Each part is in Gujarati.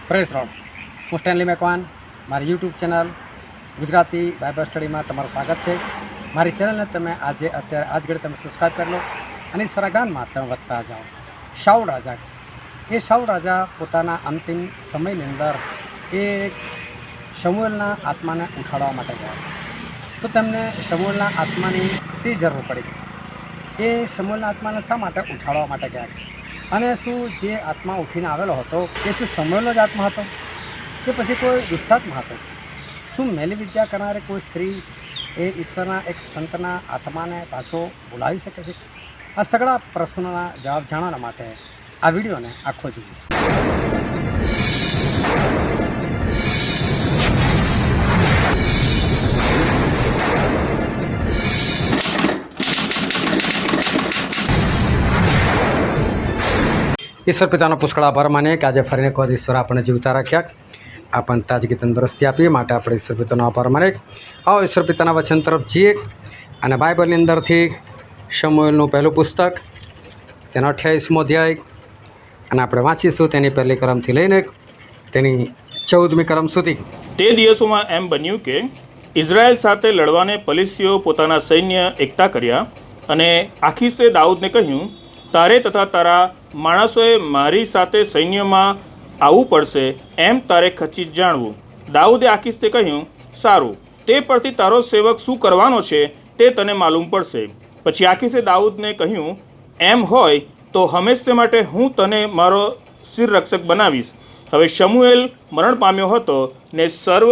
પ્રેસ રોડ હું સ્ટેનલી મેકવાન મારી યુટ્યુબ ચેનલ ગુજરાતી બાઇબલ સ્ટડીમાં તમારું સ્વાગત છે। મારી ચેનલને તમે અત્યારે આજ ઘડી તમે સબસ્ક્રાઈબ કરી લો અને સ્વરાગાનમાં તમે વધતા જાઓ। શાઉલ રાજા પોતાના અંતિમ સમયની અંદર એ શમૂએલના આત્માને ઉઠાડવા માટે ગયા, તો તેમને શમૂએલના આત્માની શી જરૂર પડી? એ શમૂએલના આત્માને શા માટે ઉઠાડવા માટે ગયા? અને શું જે આત્મા ઉઠીને આવેલો હતો એ શું શમૂએલનો જ આત્મા હતો કે પછી કોઈ દુષ્ટાત્મા હતો? શું મેલી વિદ્યા કરનારે કોઈ સ્ત્રી એ ઈશ્વરના એક સંતના આત્માને પાછો બોલાવી શકે છે? આ સગળા પ્રશ્નોના જવાબ જાણવા માટે આ વિડીયોને આખો જોઈએ। ઈશ્વર પિતાનો પુષ્કળ આભાર માનીએ કે આજે ફરીને એક વખત ઈશ્વર આપણને જીવતા રાખ્યા, આપણને તાજગી તંદુરસ્તી આપી, માટે આપણે ઈશ્વર પિતાનો આભાર માનીએ। આવો ઈશ્વર પિતાના વચન તરફ જઈએ અને બાઇબલની અંદરથી શમૂએલનું પહેલું પુસ્તક તેનો 28મો અધ્યાય અને આપણે વાંચીશું તેની પહેલી કલમથી લઈને તેની 14મી કલમ સુધી। તે દિવસોમાં એમ બન્યું કે ઇઝરાયલ સાથે લડવાને ફલિસ્તીઓ પોતાના સૈન્ય એકઠા કર્યા અને આખીશે દાઉદને કહ્યું, તારે તથા તારા માણસોએ મારી સાથે સૈન્યમાં આવવું પડશે, એમ તારે ખચિત જાણવું। દાઉદે આખીશે કહ્યું, સારું, તે પરથી તારો સેવક શું કરવાનો છે તે તને માલુમ પડશે। પછી આખીશે દાઉદને કહ્યું, એમ હોય તો હંમેશા માટે હું તને મારો શિર રક્ષક બનાવીશ। હવે શમૂએલ મરણ પામ્યો હતો ને સર્વ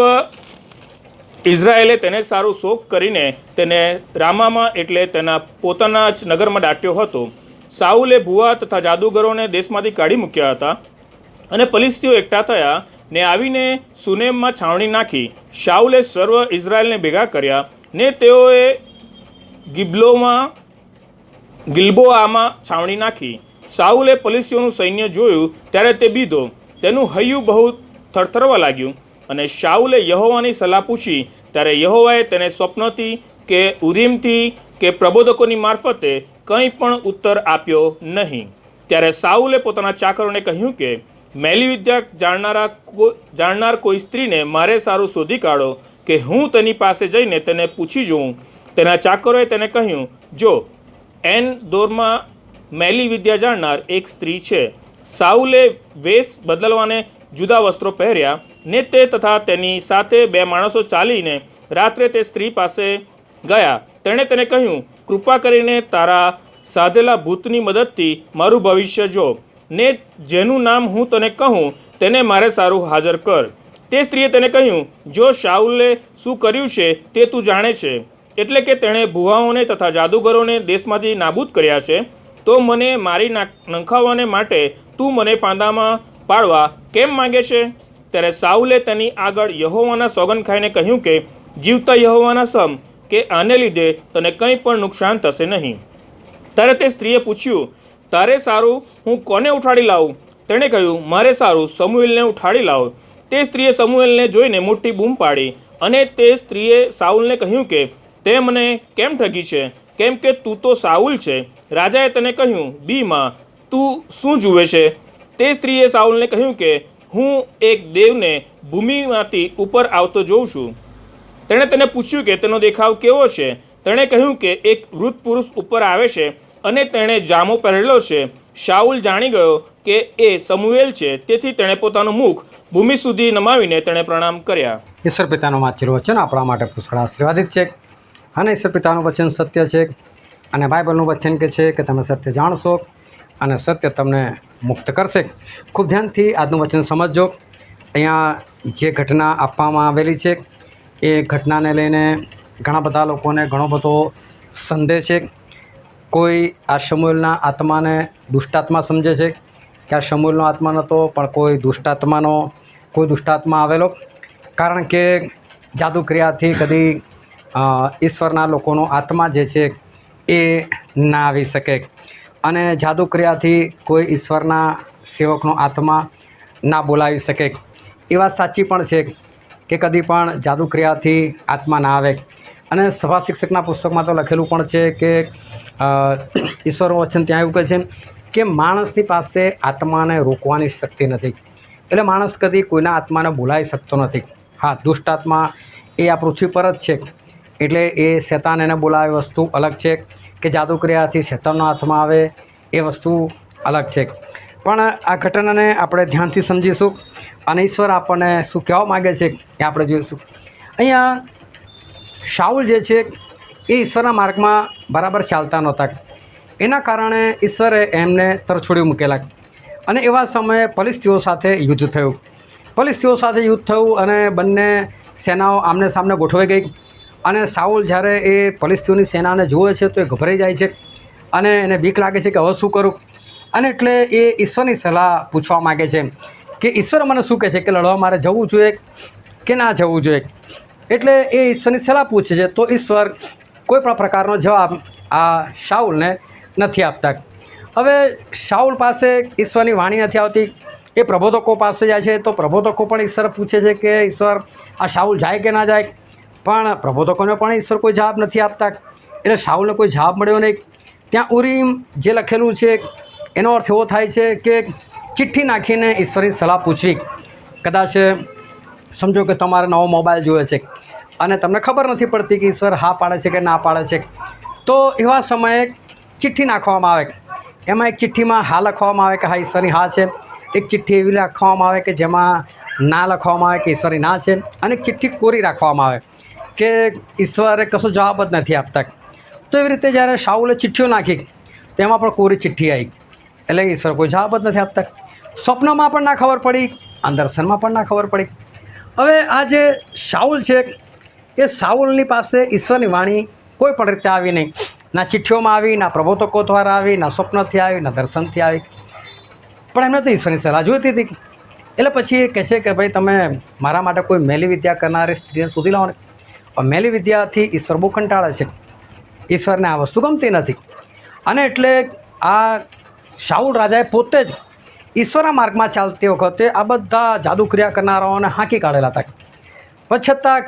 ઇઝરાયેલે તેને સારું શોક કરીને તેને રામામાં એટલે તેના પોતાના જ નગરમાં દાટ્યો હતો। સાઉલે ભુવા તથા જાદુગરોને દેશમાંથી કાઢી મૂક્યા હતા અને ફલિસ્તીઓ એકઠા થયા ને આવીને સુનેમમાં છાવણી નાખી। શાઉલે સર્વ ઇઝરાયેલને ભેગા કર્યા ને તેઓએ ગિલ્બોઆમાં છાવણી નાખી। સાઉલે ફલિસ્તીઓનું સૈન્ય જોયું ત્યારે તે બીધો, તેનું હૈયું બહુ થરથરવા લાગ્યું અને શાઉલે યહોવાની સલાહ પૂછી ત્યારે યહોવાએ તેને સ્વપ્નથી કે ઉરીમથી કે પ્રબોધકોની મારફતે કંઈ પણ ઉત્તર આપ્યો નહીં। ત્યારે સાઉલે પોતાના ચાકરોને કહ્યું કે મેલી વિદ્યા જાણનાર કોઈ સ્ત્રીને મારે સારું શોધી કાઢો કે હું તેની પાસે જઈને તેને પૂછી જોઉં। તેના ચાકરોએ તેને કહ્યું, જો એન દોરમાં મેલી વિદ્યા જાણનાર એક સ્ત્રી છે। સાઉલે વેશ બદલવાને જુદા વસ્ત્રો પહેર્યા ને તે તથા તેની સાથે 2 માણસો ચાલીને રાત્રે તે સ્ત્રી પાસે ગયા। તેણે તેને કહ્યું, કૃપા કરીને તારા સાધેલા ભૂતની મદદથી મારું ભવિષ્ય જો ને જેનું નામ હું તને કહું તેને મારે સારું હાજર કર। તે સ્ત્રીએ તેને કહ્યું, જો શાઉલે શું કર્યું છે તે તું જાણે છે, એટલે કે તેણે ભુવાઓને તથા જાદુગરોને દેશમાંથી નાબૂદ કર્યા છે, તો મને મારી નંખાવવાને માટે તું મને ફાંદામાં પાડવા કેમ માંગે છે? ત્યારે સાઉલે તેની આગળ યહોવાના સોગંદ ખાઈને કહ્યું કે જીવતા યહોવાના સમ કે આને લીધે તને કંઈ પણ નુકસાન થશે નહીં। ત્યારે તે સ્ત્રીએ પૂછ્યું, તારે સારું હું કોને ઉઠાડી લાવું? તેણે કહ્યું, મારે સારું શમૂએલને ઉઠાડી લાવો। તે સ્ત્રીએ શમૂએલને જોઈને મોટી બૂમ પાડી અને તે સ્ત્રીએ સાઉલને કહ્યું કે તે મને કેમ ઠગી છે, કેમ કે તું તો સાઉલ છે। રાજાએ તેને કહ્યું, બીમાં તું શું જુએ છે? તે સ્ત્રીએ સાઉલને કહ્યું કે હું એક દેવને ભૂમિમાંથી ઉપર આવતો જોઉં છું। તેણે તેને પૂછ્યું કે તેનો દેખાવ કેવો છે? તેણે કહ્યું કે એક વૃદ્ધ પુરુષ ઉપર આવે છે અને તેણે જામો પહેરેલો છે। શાઉલ જાણી ગયો કે એ શમૂએલ છે, તેથી તેણે પોતાનું મુખ ભૂમિ સુધી નમાવીને તેણે પ્રણામ કર્યા। ઈશ્વર પિતાનું વાંચેલું વચન આપણા માટે પુષ્કળ આશીર્વાદિત છે અને ઈશ્વર પિતાનું વચન સત્ય છે અને બાઇબલનું વચન કે છે કે તમે સત્ય જાણશો અને સત્ય તમને મુક્ત કરશે। ખૂબ ધ્યાનથી આજનું વચન સમજજો। અહીંયા જે ઘટના આપવામાં આવેલી છે એ ઘટનાને લઈને ઘણા બધા લોકોને ઘણો બધો સંદેહ છે। કોઈ આ શમૂએલના આત્માને દુષ્ટાત્મા સમજે છે કે આ શમૂએલનો આત્મા નહોતો પણ કોઈ દુષ્ટાત્મા આવેલો, કારણ કે જાદુક્રિયાથી કદી ઈશ્વરના લોકોનો આત્મા જે છે એ ના આવી શકે અને જાદુક્રિયાથી કોઈ ઈશ્વરના સેવકનો આત્મા ના બોલાવી શકે। એ વાત સાચી પણ છે કે કદી પણ જાદુક્રિયાથી આત્મા ના આવે અને સભા શિક્ષકના પુસ્તકમાં તો લખેલું પણ છે કે ઈશ્વરનું વચન ત્યાં એવું કહે છે કે માણસની પાસે આત્માને રોકવાની શક્તિ નથી, એટલે માણસ કદી કોઈના આત્માને બોલાવી શકતો નથી. હા, દુષ્ટ આત્મા એ આ પૃથ્વી પર જ છે, એટલે એ શેતાન એને બોલાવે વસ્તુ અલગ છે, કે જાદુ ક્રિયાથી શેતાનનો આત્મા આવે એ વસ્તુ અલગ છે. પણ આ ઘટનાને આપણે ધ્યાનથી સમજીશું અને ઈશ્વર આપણને શું કહેવા માગે છે એ આપણે જોઈશું. અહીંયા શાઉલ જે છે એ ઈશ્વરના માર્ગમાં બરાબર ચાલતા નહોતા. એના કારણે ઈશ્વરે એમને તરછોડી મૂકેલા અને એવા સમયે ફલિસ્તીઓ સાથે યુદ્ધ થયું. ફલિસ્તીઓ સાથે યુદ્ધ થયું અને બંને સેનાઓ આમને સામને ગોઠવાઈ ગઈ. અને શાઉલ જ્યારે એ ફલિસ્તીઓની સેનાને જુએ છે તો એ ગભરાઈ જાય છે અને એને બીક લાગે છે કે હવે શું કરું. અને એટલે એ ઈશ્વરની સલાહ પૂછવા માગે છે કે ઈશ્વર મને શું કહે છે કે લડવા મારે જવું જોઈએ કે ના જવું જોઈએ. એટલે એ ઈશ્વરની સલાહ પૂછે છે તો ઈશ્વર કોઈ પણ પ્રકારનો જવાબ આ શાઉલને નથી આપતા. હવે શાઉલ પાસે ઈશ્વરની વાણી નથી આવતી. એ પ્રબોધકો પાસે જાય છે તો પ્રબોધકો પણ ઈશ્વર પૂછે છે કે ઈશ્વર આ શાઉલ જાય કે ના જાય, પણ પ્રબોધકોને પણ ઈશ્વર કોઈ જવાબ નથી આપતા. એટલે શાઉલને કોઈ જવાબ મળ્યો નહીં. ત્યાં ઉરીમ જે લખેલું છે એનો અર્થ એવો થાય છે કે ચિઠ્ઠી નાખીને ઈશ્વરની સલાહ પૂછવી. કદાચ સમજો કે તમારે નવો મોબાઈલ જોઈએ છે અને તમને ખબર નથી પડતી કે ઈશ્વર હા પાડે છે કે ના પાડે છે, તો એવા સમયે ચિઠ્ઠી નાખવામાં આવે. એમાં એક ચિઠ્ઠીમાં હા લખવામાં આવે કે હા ઈશ્વરની હા છે, એક ચિઠ્ઠી એવી લખવામાં આવે કે જેમાં ના લખવામાં આવે કે ઈશ્વરની ના છે, અને એક ચિઠ્ઠી કોરી રાખવામાં આવે કે ઈશ્વરે કશો જવાબ જ નથી આપતા. તો એવી રીતે જ્યારે શાઉલે ચિઠ્ઠીઓ નાખી તેમાં પણ કોરી ચિઠ્ઠી આવી, એટલે ઈશ્વર કોઈ જવાબ જ નથી આપતા. સ્વપ્નમાં પણ ના ખબર પડી, દર્શનમાં પણ ના ખબર પડી. હવે આ જે શાઉલ છે એ શાઉલની પાસે ઈશ્વરની વાણી કોઈ પણ રીતે આવી નહીં. ના ચિઠ્ઠીઓમાં આવી, ના પ્રબોધકો દ્વારા આવી, ના સ્વપ્નથી આવી, ના દર્શનથી આવી. પણ એમને તો ઈશ્વરની સલાહ જોઈતી હતી. એટલે પછી એ કહે છે કે ભાઈ તમે મારા માટે કોઈ મેલી વિદ્યા કરનારી સ્ત્રીને શોધી લાવો ને. મેલી વિદ્યાથી ઈશ્વર બહુ કંટાળે છે. ઈશ્વરને આ વસ્તુ ગમતી નથી. અને એટલે આ શાઉલ રાજાએ પોતે જ ઈશ્વરના માર્ગમાં ચાલતી વખતે આ બધા જાદુ ક્રિયા કરનારાઓને હાંકી કાઢેલા હતા. પણ છતાં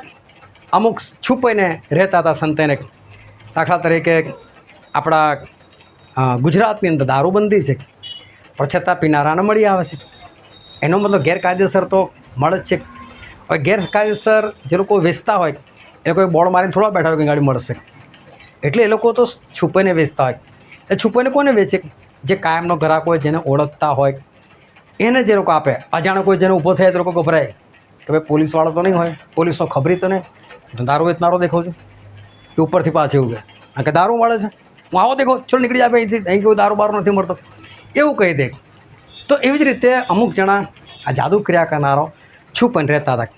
અમુક છુપાઈને રહેતા હતા સંતેને. દાખલા તરીકે આપણા ગુજરાતની અંદર દારૂબંધી છે, પણ છતાં પીનારાને મળી આવે છે. એનો મતલબ ગેરકાયદેસર તો મળે જ છે. હવે ગેરકાયદેસર જે લોકો વેચતા હોય એ લોકોએ બોર્ડ મારીને થોડા બેઠા હોય કે ગાડી મળશે, એટલે એ લોકો તો છુપાઈને વેચતા હોય. એ છુપાઈને કોને વેચે? જે કાયમનો ગ્રાહક હોય, જેને ઓળખતા હોય એને જે લોકો આપે. અજાણ્યો કોઈ જેને ઊભો થાય તો લોકો ગભરાય કે ભાઈ પોલીસવાળો તો નહીં હોય, પોલીસનો ખબરી તો નહીં, દારૂ વેચનારો દેખાવ છું કે ઉપરથી પાછું એવું કહે કે દારૂ મળે છે, હું આવો દેખો ચલો નીકળી જાય અહીંથી, અહીં કેવું દારૂ બારું નથી મળતો એવું કહી દે. તો એવી જ રીતે અમુક જણા આ જાદુ ક્રિયા કરનારો છુપાઈને રહેતા હતા.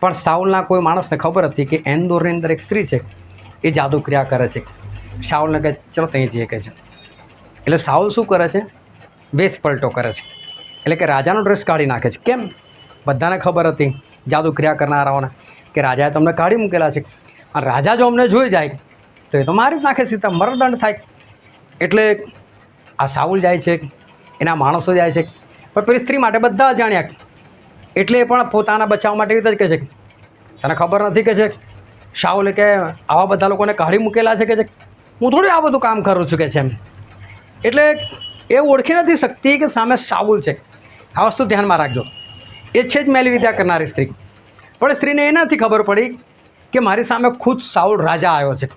પણ શાઉલના કોઈ માણસને ખબર હતી કે એન્દોરની અંદર એક સ્ત્રી છે એ જાદુ ક્રિયા કરે છે. શાઉલને કહે ચલો ત્યાં જઈએ કહે છે. એટલે શાઉલ શું કરે છે? વેશ પલટો કરે છે. એટલે કે રાજાનો ડ્રેસ કાઢી નાખે છે. કેમ? બધાને ખબર હતી જાદુ ક્રિયા કરનારાઓને કે રાજાએ તમને કાઢી મૂકેલા છે, અને રાજા જો અમને જોઈ જાય તો એ તો મારી જ નાખે, સીધા મરણદંડ થાય. એટલે આ શાઉલ જાય છે, એના માણસો જાય છે, પણ પેલી સ્ત્રી માટે બધા જાણ્યા. એટલે એ પણ પોતાના બચાવ માટે રીતે જ કહે છે તને ખબર નથી કે છે શાઉલે કે આવા બધા લોકોને કાઢી મૂકેલા છે કે છે હું થોડી આ બધું કામ કરું છું કે છે એમ. એટલે એ ઓળખી નથી શકતી કે સામે શાઉલ છે. આ વસ્તુ ધ્યાનમાં રાખજો. એ છે જ મેલી વિદ્યા કરનારી સ્ત્રી, પણ સ્ત્રીને એ નથી ખબર પડી કે મારી સામે ખુદ શાઉલ રાજા આવ્યો છે.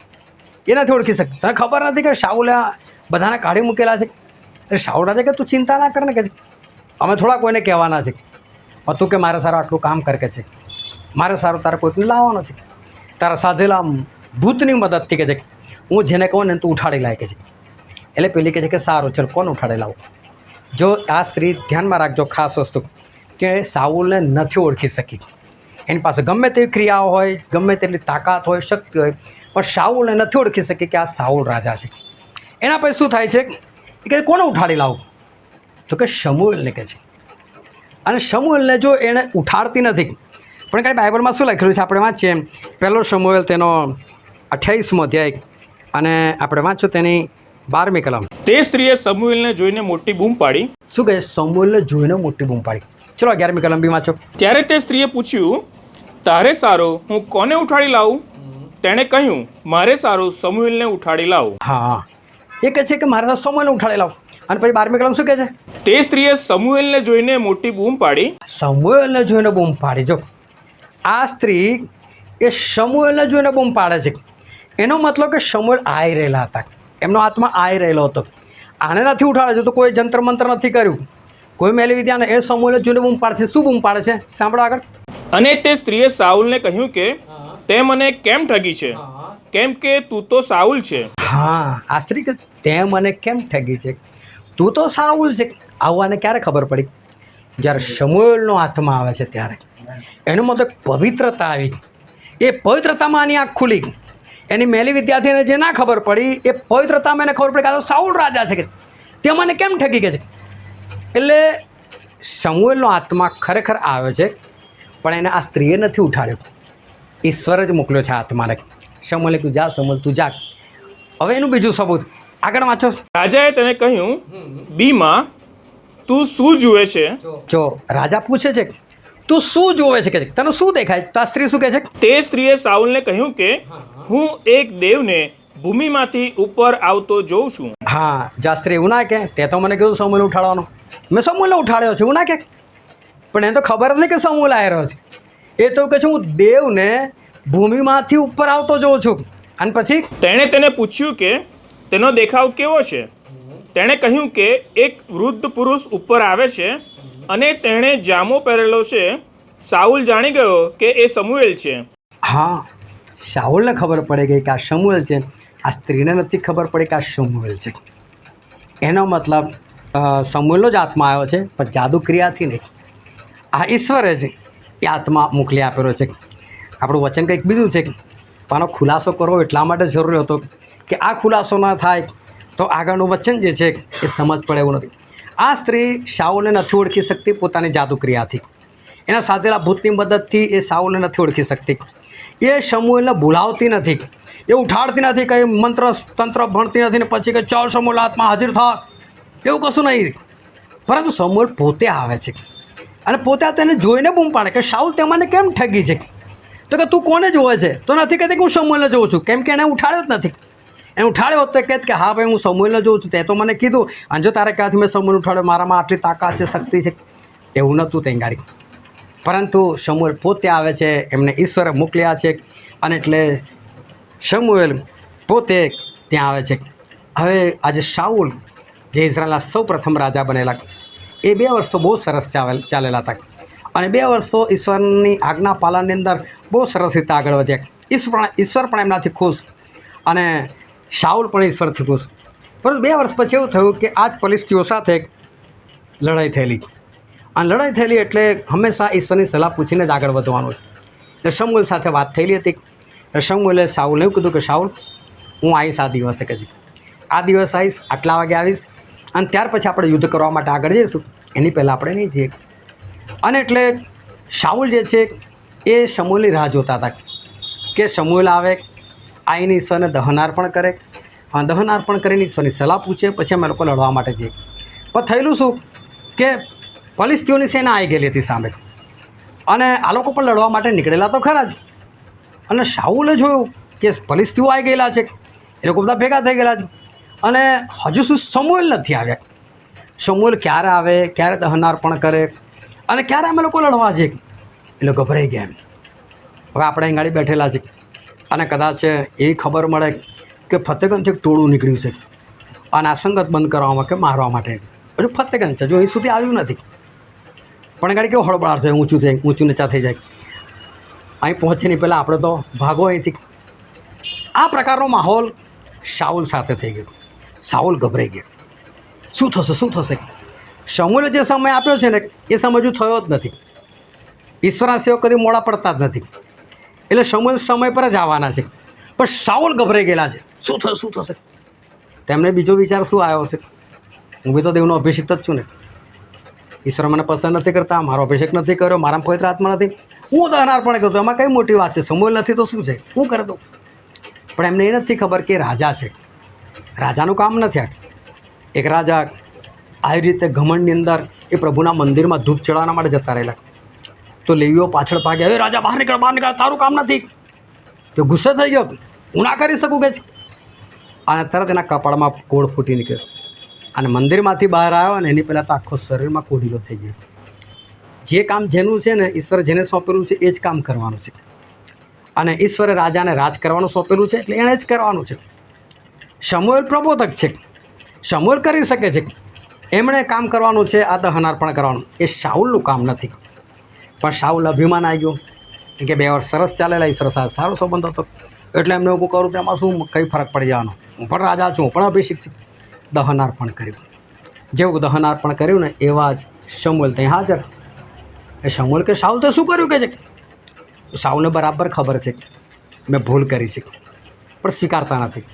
એ નથી ઓળખી શકતી. તને ખબર નથી કે શાઉલે બધાને કાઢી મૂકેલા છે. એટલે શાઉલ રાજા કે તું ચિંતા ના કર ને કે અમે થોડા કોઈને કહેવાના છે, તું કે મારે સારું આટલું કામ કર કે છે, મારે સારું તારે કોઈને લાવવાનો છે, તારા સાધેલા ભૂતની મદદથી કે છે હું જેને કહું ને તું ઉઠાડી લાય કે છે. એટલે પેલી કહે છે કે સારું ચલ કોને ઉઠાડી લાવું. જો આ સ્ત્રી ધ્યાનમાં રાખજો ખાસ વસ્તુ કે શાઉલને નથી ઓળખી શકી. એની પાસે ગમે તેવી ક્રિયાઓ હોય, ગમે તેટલી તાકાત હોય, શક્તિ હોય, પણ શાઉલને નથી ઓળખી શકી કે આ શાઉલ રાજા છે. એના પછી શું થાય છે કે કોને ઉઠાડી લાવું? તો કે શમૂએલને કહે છે. અને શમૂએલને જો એણે ઉઠાડતી નથી, પણ કાંઈ બાઇબલમાં શું લખેલું છે આપણે વાંચીએ. પહેલો શમૂએલ તેનો 28મો અધ્યાય અને આપણે વાંચો તેની 12મી કલમ. તે સ્ત્રીએ સમુએલને જોઈને મોટી બૂમ પાડી. શું કહે? સમૂએલને જોઈને મોટી બૂમ પાડી. ચલો 11મી કલમ બી વાંચો. ત્યારે તે સ્ત્રીએ પૂછ્યું તારે સારો હું કોને ઉઠાડી લાવું? તેણે કહ્યું મારે સારું સમુએલને ઉઠાડી લાવું. હા, એ કહે છે કે મારે સમુએલને ઉઠાડી લાવો. અને પછી 12મી કલમ શું કહે છે? તે સ્ત્રીએ સમુએલને જોઈને મોટી બૂમ પાડી. સમુએલને જોઈને બૂમ પાડી. જો આ સ્ત્રી એ સમુએલને જોઈને બૂમ પાડે છે. એનો મતલબ કે સમુએલ આવી રહેલા હતા, એમનો આત્મા આવી રહેલો હતો. આને નથી ઉઠાડ્યો તો કોઈ જંતર મંત્ર નથી કર્યું, કોઈ મેલી વિદ્યાને. એ સમુએલને જોઈને બૂમ પાડે છે. શું બૂમ પાડે છે સાંભળો આગળ. અને તે સ્ત્રીએ સાઉલને કહ્યું કે તે મને કેમ ઠગી છે, કેમ કે તું તો સાઉલ છે. હા, આ સ્ત્રી કે તે મને કેમ ઠગી છે, તું તો સાઉલ છે. આવું આને ક્યારે ખબર પડી? જ્યારે સમુએલનો આત્મા આવે છે ત્યારે. એનો મતલબ પવિત્રતા આવી. એ પવિત્રતામાં આની આંખ ખુલી. એની મેલી વિદ્યાર્થીને જે ના ખબર પડી એ પવિત્રતામાં એને ખબર પડી કે આ તો સાઉલ રાજા છે, કે તે મને કેમ ઠગી ગયા છે. એટલે સમુએલનો આત્મા ખરેખર આવે છે, પણ એને આ સ્ત્રીએ નથી ઉઠાડ્યો. ઈશ્વર જ મોકલ્યો છે આત્માને. સમુએલે તું જા, સમુએલ તું જા. હવે એનું બીજું સબૂત આગળ વાંચો. રાજાએ તેને કહ્યું, બીમાં તું શું જુએ છે? જો રાજા પૂછે છે તું શું જોવે છે, કે તને શું દેખાય? તો આ સ્ત્રી શું કહે છે? તે સ્ત્રીએ સાઉલને કહ્યું કે હું એક દેવને ભૂમિમાંથી ઉપર આવતો જોઉં છું. હા, જો આ સ્ત્રી એવું ના કે તે તો મને કીધું સમુએલ ઉઠાડવાનો, મેં સમુએલને ઉઠાડ્યો છે, એવું ના કે. પણ એને તો ખબર જ નહીં કે સમુએલ આવી રહ્યો છે. એ તો કહે છે હું દેવને ભૂમિમાંથી ઉપર આવતો જોઉં છું. અને પછી તેણે તેને પૂછ્યું કે તેનો દેખાવ કેવો છે. તેણે કહ્યું કે એક વૃદ્ધ પુરુષ ઉપર આવે છે અને તેણે જામો પહેરેલો છે. સાઉલ જાણી ગયો કે એ સમુએલ છે. હા, શાઉલને ખબર પડે ગઈ કે આ સમુએલ છે. આ સ્ત્રીને નથી ખબર પડી કે આ સમુએલ છે. એનો મતલબ સમુએલનો જ આત્મા આવ્યો છે, પણ જાદુ ક્રિયાથી નહીં. આ ઈશ્વરે જ એ આત્મા મોકલી આપેલો છે. આપણું વચન કંઈક બીજું છે, પણ આનો ખુલાસો કરવો એટલા માટે જરૂરી હતો કે આ ખુલાસો ના થાય તો આગળનું વચન જે છે એ સમજ પડે એવું નથી. આ સ્ત્રી શાઉલને નથી ઓળખી શકતી પોતાની જાદુ ક્રિયાથી. એના સાથેલા ભૂતની મદદથી એ શાઉલને નથી ઓળખી શકતી. એ સમુએલને બોલાવતી નથી, એ ઉઠાડતી નથી, કંઈ મંત્ર તંત્ર ભણતી નથી ને પછી કે ચાલ સમુએલ આત્મા હાજર થા, એવું કશું નહીં. પરંતુ સમુએલ પોતે આવે છે અને પોતે તેને જોઈને બૂમ પાડે કે શાઉલ તે મને કેમ ઠગી છે. તો કે તું કોને જોવે છે? તો નથી કહેતી કે હું સમુએલને જોઉં છું, કેમ કે એને ઉઠાડ્યો જ નથી. એને ઉઠાડ્યો હોત તો કહેત કે હા ભાઈ હું સમુએલને જોઉં છું, તે તો મને કીધું. અને જો તારે કહેવાથી મેં સમુએલ ઉઠાડ્યો, મારામાં આટલી તાકાત છે, શક્તિ છે, એવું નહોતું તે ગાડી. પરંતુ સમુએલ પોતે આવે છે, એમને ઈશ્વરે મોકલ્યા છે. અને એટલે સમુએલ પોતે ત્યાં આવે છે. હવે આજે શાઉલ જે ઇઝરાયલના સૌ પ્રથમ રાજા બનેલા, એ 2 વર્ષો બહુ સરસ ચાલેલા હતા. અને 2 વર્ષો ઈશ્વરની આજ્ઞા પાલનની અંદર બહુ સરસ રીતે આગળ વધ્યા. ઈશ્વર પણ એમનાથી ખુશ અને શાઉલ પણ ઈશ્વરથી ખુશ. પરંતુ 2 વર્ષ પછી એવું થયું કે આ જ ફલિસ્તીઓ સાથે લડાઈ થયેલી. અને લડાઈ થયેલી એટલે હંમેશા ઈશ્વરની સલાહ પૂછીને જ આગળ વધવાનું. એટલે સમુએલ સાથે વાત થયેલી હતી. એટલે સમુએલે શાઉલને એવું કીધું કે શાઉલ હું આવીશ આ દિવસે, કે છે આ દિવસ આવીશ, આટલા વાગે આવીશ, અને ત્યાર પછી આપણે યુદ્ધ કરવા માટે આગળ જઈશું, એની પહેલાં આપણે નહીં જઈએ. અને એટલે શાઉલ જે છે એ સમુએલની રાહ જોતા હતા કે સમુએલ આવે, આવીને ઈશ્વરને દહનાર્પણ કરે, દહનાર્પણ કરીને ઈશ્વરની સલાહ પૂછે, પછી અમે લોકો લડવા માટે જઈએ. પણ થયેલું શું કે ફલિસ્તીઓની સેના આવી ગયેલી હતી સામે, અને આ લોકો પણ લડવા માટે નીકળેલા તો ખરા જ. અને શાઉલે જોયું કે ફલિસ્તીઓ આવી ગયેલા છે, એ લોકો બધા ભેગા થઈ ગયેલા છે, અને હજુ શું સમુએલ નથી આવ્યા. સમુએલ ક્યારે આવે, ક્યારે દહનાર્પણ કરે અને ક્યારે અમે લોકો લડવા જઈએ, એટલે ગભરાઈ ગયા એમ. હવે આપણે અહીં ગાડી બેઠેલા છે અને કદાચ એવી ખબર મળે કે ફતેગંજથી એક ટોળું નીકળ્યું છે અને આ સંગત બંધ કરવામાં કે મારવા માટે. હજુ ફતેગંજ છે, જો અહીં સુધી આવ્યું નથી, પણ ગાડી કેવો હળબળાટ થાય, ઊંચું થાય, ઊંચું નીચા થઈ જાય. અહીં પહોંચે નહીં પહેલાં આપણે તો ભાગો અહીંથી. આ પ્રકારનો માહોલ શાઉલ સાથે થઈ ગયો. શાઉલ ગભરાઈ ગયો. શું થશે, શું થશે? સમુએલે જે સમય આપ્યો છે ને એ સમય હજુ થયો જ નથી. ઈશ્વરના સેવક કદી મોડા પડતા જ નથી. એટલે સમુએલ સમય પર જ આવવાના છે. પણ શાઉલ ગભરાઈ ગયેલા છે. શું થશે, શું થશે? તેમને બીજો વિચાર શું આવ્યો હશે? હું બી તો દેવનો અભિષેક જ છું ને, ઈશ્વર મને પસંદ નથી કરતા, મારો અભિષેક નથી કર્યો, મારામાં પવિત્ર આત્મા નથી, હું દહનાર્પણ કરું તો એમાં કઈ મોટી વાત છે? સમુએલ નથી તો શું છે, હું કરી દઉં. પણ એમને એ નથી ખબર કે રાજા છે, રાજાનું કામ નથી આ. એક રાજા આવી રીતે ઘમંડની અંદર એ પ્રભુના મંદિરમાં ધૂપ ચડાવવા માટે જતા રહેલા. તો લેવીઓ પાછળ ભાગ્યા, એ રાજા બહાર નીકળ, તારું કામ નથી. તો ગુસ્સે થઈ ગયો, હું ના કરી શકું કે છે. અને તરત એના કપાળમાં કોળ ફૂટી નીકળ્યો અને મંદિરમાંથી બહાર આવ્યો અને એની પહેલાં તો આખો શરીરમાં કોઢીલો થઈ ગયો. જે કામ જેનું છે ને, ઈશ્વરે જેને સોંપેલું છે એ જ કામ કરવાનું છે. અને ઈશ્વરે રાજાને રાજ કરવાનું સોંપેલું છે એટલે એણે જ કરવાનું છે. શમૂએલ પ્રબોધક છે, શમૂએલ કરી શકે છે, એમણે કામ કરવાનું છે, આ દહનાર્પણ કરવાનું. એ શાઉલનું કામ નથી. પણ શાઉલ અભિમાન આવી ગયો કે 2 વર્ષ સરસ ચાલેલા, ઈશ્વર સાથે સારો સંબંધ હતો એટલે એમને એવું કરું તેમાં શું કંઈ ફરક પડી જવાનો, હું પણ રાજા છું, હું પણ અભિષિક્ત છું. દહનાર્પણ કર્યું. જેવું દહનાર્પણ કર્યું ને એવા જ શમૂએલ ત્યાં હાજર. એ શમૂએલ કે શાઉલ તો શું કર્યું કે છે? શાઉલને બરાબર ખબર છે મેં ભૂલ કરી છે, પણ સ્વીકારતા નથી.